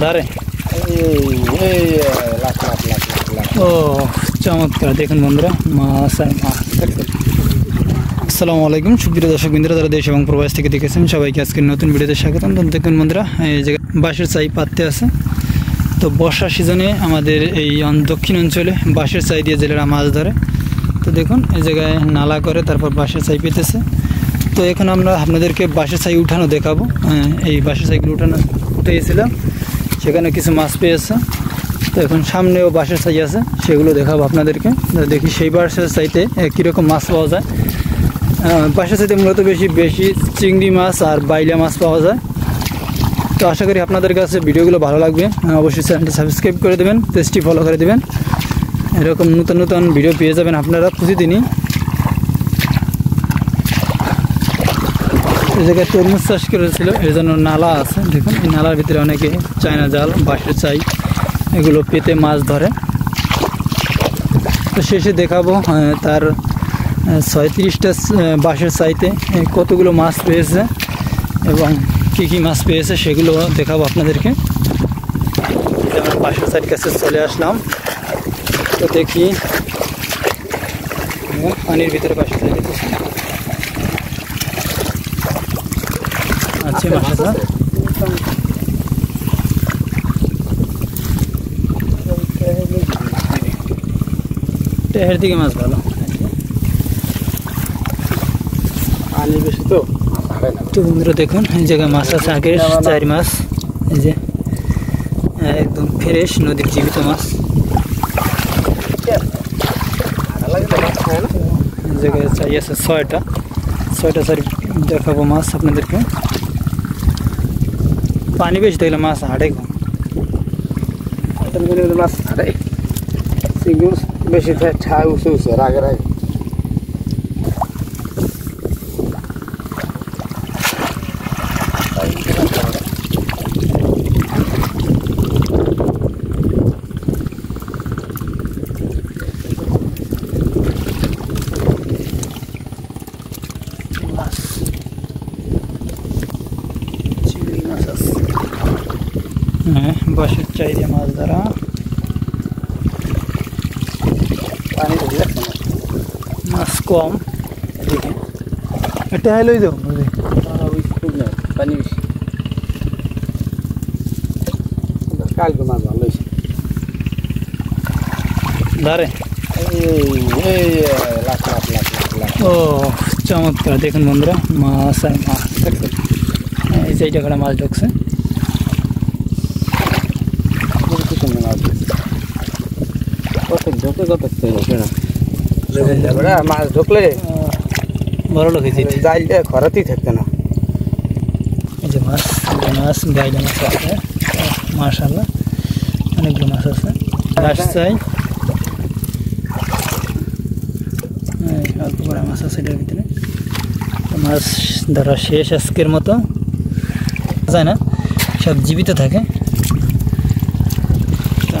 ধারে। ও চমৎকার, দেখুন বন্ধুরা মাছ আর মাছ। আসসালামু আলাইকুম সুপ্রিয় দর্শক বন্ধুরা, যারা দেশ এবং প্রবাস থেকে দেখেছেন সবাইকে আজকের নতুন ভিডিওতে স্বাগতম। তো দেখুন বন্ধুরা, এই জায়গায় বাঁশের চাই পাততে আছে। তো বর্ষার সিজনে আমাদের এই দক্ষিণ অঞ্চলে বাঁশের চাই দিয়ে জেলেরা মাছ ধরে। তো দেখুন এই জায়গায় নালা করে তারপর বাঁশের চাই পেতেছে। তো এখন আমরা আপনাদেরকে বাঁশের চাই উঠানো দেখাবো। এই বাঁশের চাইগুলো উঠে গেছিলাম, সেখানে কিছু মাছ পেয়েছে। তো এখন সামনেও বাঁশের চাই আছে, সেগুলো দেখাবো আপনাদেরকে। দেখি সেই বাঁশের চাইতে কীরকম মাছ পাওয়া যায়। বাঁশের চাইতে মূলত বেশি চিংড়ি মাছ আর বাইলা মাছ পাওয়া যায়। তো আশা করি আপনাদের কাছে ভিডিওগুলো ভালো লাগবে। অবশ্যই চ্যানেলটি সাবস্ক্রাইব করে দেবেন, পেজটি ফলো করে দেবেন। এরকম নতুন নতুন ভিডিও পেয়ে যাবেন আপনারা প্রতিদিনই। এই জায়গায় তরমুজ চাষ করেছিল, এর জন্য নালা আছে। দেখুন এই নালার ভিতরে অনেকে চায়না জাল, বাঁশের চাই এগুলো পেতে মাছ ধরে। তো শেষে দেখাবো তার 36টা বাঁশের চাইতে কতগুলো মাছ পেয়েছে এবং কী মাছ পেয়েছে সেগুলো দেখাবো আপনাদেরকে। আমরা বাঁশের চাইয়ের কাছে চলে আসলাম। তো দেখি পানির ভিতরে বাঁশের চাই দেখতেছি। আচ্ছা মাছ টেহের দিকে মাছ ভালো, পানি বেশি তো। তো বন্ধুরা দেখুন এই জায়গায় মাছ আছে, আগের 4 মাছ। এই যে একদম ফ্রেশ নদীর জীবিত মাছ। এই জায়গায় চাই আছে 6টা চাই দেখাবো মাছ আপনাদেরকে। পানি বেশি দেখলে মাছ হাঁটে কম, মাছ হাঁটে বেশি ছাই উঁচু রাগে রাগে। বাঁশের চাই দিয়ে মাছ ধরা। মাছ কম এদিকে, এটা লই যাও পানি বেশি। কালকে মাছ ভালো হয়েছে ধারে। ও চমৎকার, দেখুন বন্ধুরা মাছ আর মাছ। এই যে জায়গাটা মাছ ঢুকছে, মাছ ঢুকলে বড় লোক জাইলটা খরাতেই থাকতো না। এই যে মাছ বাইলা মাছ আছে, মাশাআল্লাহ অনেকগুলো মাছ আছে। বাঁশ চাই অল্প করে মাছ আছে এটার ভিতরে। মাছ ধরা শেষ আজকের মতো, যায় না সব জীবিত থাকে।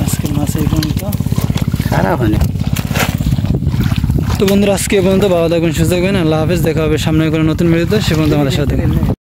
আজকের মাছ এই পর্যন্ত খারাপ হয়নি। তো বন্ধুরা আজকে পর্যন্ত ভালো থাকবেন, সুস্থ থাকবেন। আল্লাহ হাফেজ, দেখা হবে সামনে কোনো নতুন ভিডিওতে। সে পর্যন্ত আমাদের সাথে থাকবেন।